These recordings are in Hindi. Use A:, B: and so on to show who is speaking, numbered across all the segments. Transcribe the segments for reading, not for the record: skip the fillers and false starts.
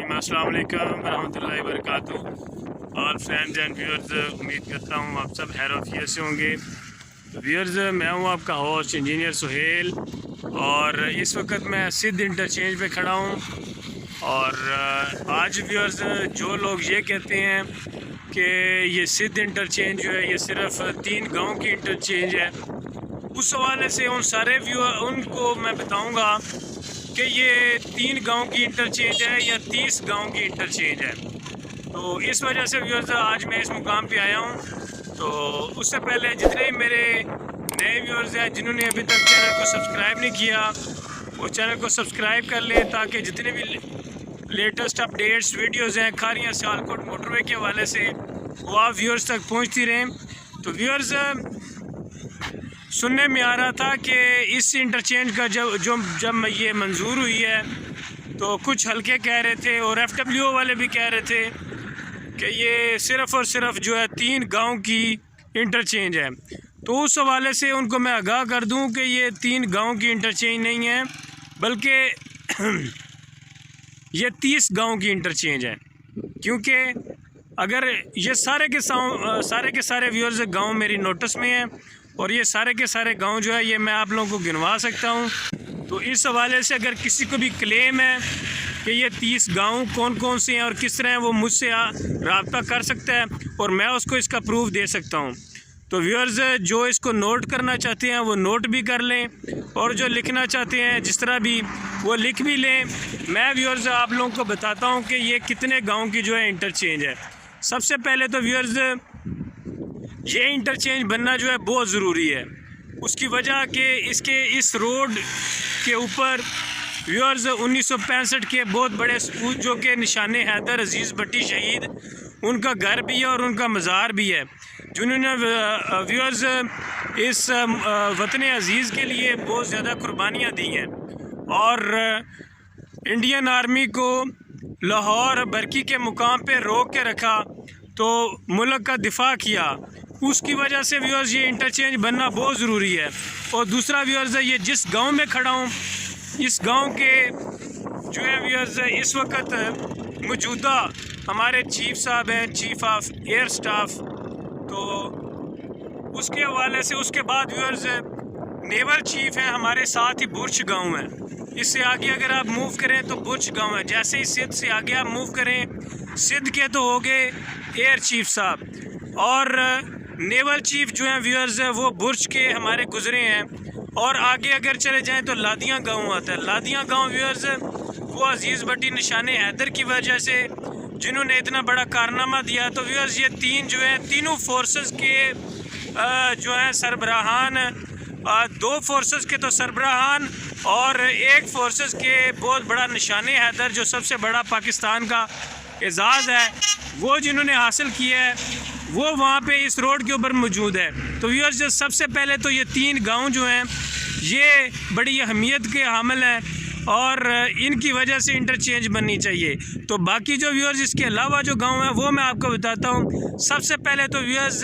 A: रहीम। अस्सलाम वालेकुम रहमतुल्लाहि व बरकातुहू। ऑल फ्रेंड्स एंड व्यूअर्स, उम्मीद करता हूँ आप सब खैर वफियत से होंगे। तो व्यूअर्स, मैं हूँ आपका होस्ट इंजीनियर सुहेल और इस वक्त मैं सिद्ध इंटरचेंज पे खड़ा हूँ। और आज व्यूअर्स, जो लोग ये कहते हैं कि ये सिद्ध इंटरचेंज जो है ये सिर्फ 3 गाँव की इंटरचेंज है, उस हवाले से उन सारे उनको मैं बताऊँगा कि ये 3 गांव की इंटरचेंज है या 30 गांव की इंटरचेंज है। तो इस वजह से व्यूअर्स आज मैं इस मुकाम पे आया हूँ। तो उससे पहले जितने भी मेरे नए व्यूअर्स हैं जिन्होंने अभी तक चैनल को सब्सक्राइब नहीं किया, वो चैनल को सब्सक्राइब कर लें ताकि जितने भी लेटेस्ट अपडेट्स वीडियोज़ हैं खारियाँ सियालकोट मोटरवे के हवाले से वो आप व्यूअर्स तक पहुँचती रहें। तो व्यूअर्स, सुनने में आ रहा था कि इस इंटरचेंज का जब ये मंजूर हुई है तो कुछ हल्के कह रहे थे और FWO वाले भी कह रहे थे कि ये सिर्फ़ और सिर्फ जो है 3 गांव की इंटरचेंज है। तो उस हवाले से उनको मैं आगाह कर दूं कि ये 3 गांव की इंटरचेंज नहीं है, बल्कि ये 30 गांव की इंटरचेंज है। क्योंकि अगर ये सारे के सारे व्यूअर्स गांव मेरी नोटिस में हैं और ये सारे के सारे गांव जो है ये मैं आप लोगों को गिनवा सकता हूँ। तो इस हवाले से अगर किसी को भी क्लेम है कि ये 30 गांव कौन कौन से हैं और किस तरह हैं, वो मुझसे रब्ता कर सकता है और मैं उसको इसका प्रूफ दे सकता हूँ। तो व्यूअर्स, जो इसको नोट करना चाहते हैं वो नोट भी कर लें और जो लिखना चाहते हैं जिस तरह भी वो लिख भी लें। मैं व्यूअर्स आप लोगों को बताता हूँ कि ये कितने गाँव की जो है इंटरचेंज है। सबसे पहले तो व्यूअर्स, ये इंटरचेंज बनना जो है बहुत ज़रूरी है। उसकी वजह कि इस रोड के ऊपर व्यूअर्स 1965 के बहुत बड़े सपूत जो कि निशाने हैदर अजीज़ भट्टी शहीद, उनका घर भी है और उनका मज़ार भी है, जिन्होंने व्यूअर्स इस वतन अजीज़ के लिए बहुत ज़्यादा कुर्बानियाँ दी हैं और इंडियन आर्मी को लाहौर बरकी के मुकाम पे रोक के रखा, तो मुल्क का दिफा किया। उसकी वजह से व्यूअर्स ये इंटरचेंज बनना बहुत ज़रूरी है। और दूसरा व्यूअर्स, ये जिस गांव में खड़ा हूँ इस गांव के जो है व्यूअर्स इस वक्त मौजूदा हमारे चीफ साहब हैं, चीफ ऑफ एयर स्टाफ। तो उसके हवाले से उसके बाद व्यूअर्स नेवल चीफ हैं हमारे साथ ही बुर्ज गांव है। इससे आगे अगर आप मूव करें तो बुर्ज गांव है। जैसे ही सिद्ध से आगे आप मूव करें, सिद्ध के तो हो गए एयर चीफ साहब और नेवल चीफ जो हैं व्यूअर्स वो बुर्ज के हमारे गुजरे हैं। और आगे अगर चले जाएं तो लादियाँ गांव आता है। लादियाँ गांव व्यूअर्स वो अजीज़ भट्टी निशाने हैदर की वजह से जिन्होंने इतना बड़ा कारनामा दिया। तो व्यूअर्स ये 3 जो है तीनों फोर्सेस के जो है सरबराहान, 2 फोर्सेस के तो सरबराहान और 1 फोर्सेस के बहुत बड़ा निशाने हैदर जो सबसे बड़ा पाकिस्तान का एजाज़ है वो जिन्होंने हासिल किया है, वो वहाँ पे इस रोड के ऊपर मौजूद है। तो व्यूअर्स, सबसे पहले तो ये 3 गांव जो हैं ये बड़ी अहमियत के हामिल हैं और इनकी वजह से इंटरचेंज बननी चाहिए। तो बाकी जो व्यूअर्स इसके अलावा जो गांव हैं वो मैं आपको बताता हूँ। सबसे पहले तो व्यूअर्स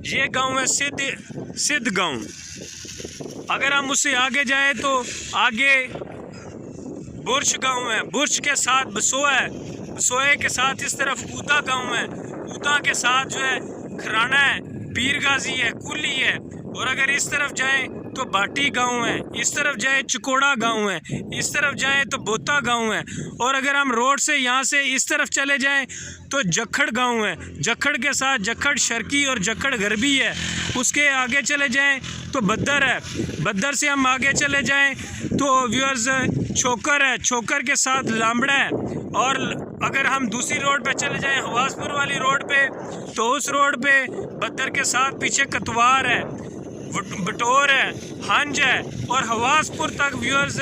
A: ये गांव है सिद्ध गांव। अगर हम उससे आगे जाए तो आगे बुर्ज गांव है, बुर्ज के साथ बसोआ है, बसोए के साथ इस तरफ ऊता गांव है, ऊता के साथ जो है खराना है, पीर गाजी है, कुली है। और अगर इस तरफ जाएं तो बाटी गांव है, इस तरफ जाए चकोड़ा गांव है, इस तरफ जाए तो बोता गांव है। और अगर हम रोड से यहाँ से इस तरफ चले जाएं तो जखड़ गांव है, जखड़ के साथ जखड़ शर्की और जखड़ गरबी है। उसके आगे चले जाएं तो बद्दर है, बद्दर से हम आगे चले जाएं तो व्यूअर्स छोकर है, छोकर के साथ लामड़ा है। और अगर हम दूसरी रोड पे चले जाएं हवासपुर वाली रोड पे तो उस रोड पे बद्दर के साथ पीछे कतवार है, बटोर है, हंज है और हवासपुर तक व्यूअर्स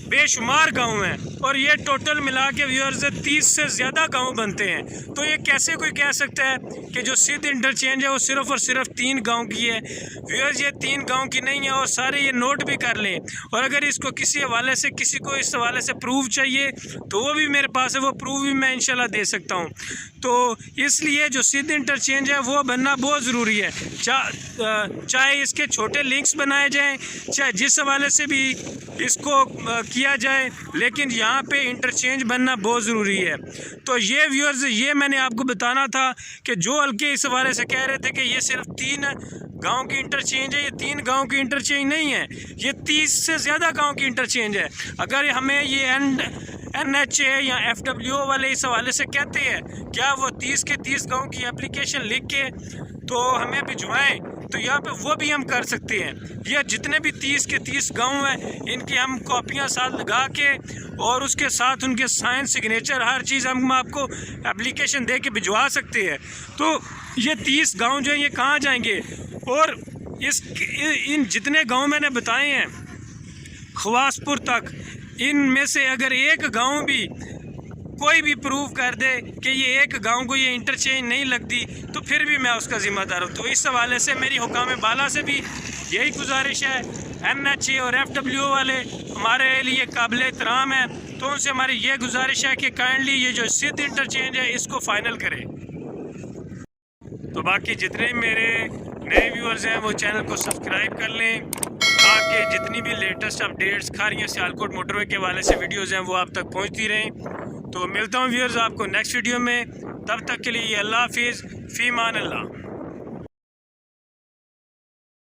A: बेशुमार गांव हैं। और ये टोटल मिला के व्यूअर्स 30 से ज़्यादा गांव बनते हैं। तो ये कैसे कोई कह सकता है कि जो सिद्ध इंटरचेंज है वो सिर्फ़ और सिर्फ 3 गांव की है। व्यूअर्स ये 3 गांव की नहीं है और सारे ये नोट भी कर लें। और अगर इसको किसी हवाले से किसी को इस हवाले से प्रूफ चाहिए तो वो भी मेरे पास है, वो प्रूफ भी मैं इंशाल्लाह दे सकता हूँ। तो इसलिए जो सिद्ध इंटरचेंज है वो बनना बहुत ज़रूरी है। चाहे इसके छोटे लिंक्स बनाए जाएँ, चाहे जिस हवाले से भी इसको किया जाए, लेकिन यहाँ पे इंटरचेंज बनना बहुत ज़रूरी है। तो ये व्यूअर्स, ये मैंने आपको बताना था कि जो हल्के इस हवाले से कह रहे थे कि ये सिर्फ 3 गांव की इंटरचेंज है, ये 3 गांव की इंटरचेंज नहीं है, ये 30 से ज़्यादा गांव की इंटरचेंज है। अगर हमें ये NHA या FWO वाले इस हवाले से कहते हैं क्या वो 30 के 30 गांव की एप्लीकेशन लिख के तो हमें भिजवाएं, तो यहाँ पे वो भी हम कर सकते हैं। या जितने भी 30 के 30 गांव हैं, इनकी हम कॉपियाँ साथ लगा के और उसके साथ उनके साइन, सिग्नेचर, हर चीज़ हम आपको एप्लीकेशन दे के भिजवा सकते हैं। तो ये 30 गांव जो हैं ये कहाँ जाएंगे? और इन जितने गांव मैंने बताए हैं खवासपुर तक, इनमें से अगर एक गांव भी कोई भी प्रूव कर दे कि ये एक गांव को ये इंटरचेंज नहीं लगती, तो फिर भी मैं उसका ज़िम्मेदार हूँ। तो इस हवाले से मेरी हुकाम बाला से भी यही गुजारिश है। NHA और FWO वाले हमारे लिए काबिल एहतराम है, तो उनसे हमारी ये गुजारिश है कि काइंडली ये जो सिद्ध इंटरचेंज है इसको फ़ाइनल करें। तो बाकी जितने मेरे नए व्यूअर्स हैं वो चैनल को सब्सक्राइब कर लें, ताकि जितनी भी latest updates Kharian Sialkot motorway के हवाले से वीडियोज़ हैं वो आप तक पहुँचती रहें। तो मिलता हूँ व्यूअर्स आपको नेक्स्ट वीडियो में, तब तक के लिए अल्लाह हाफिज़, फ़ी मान अल्लाह।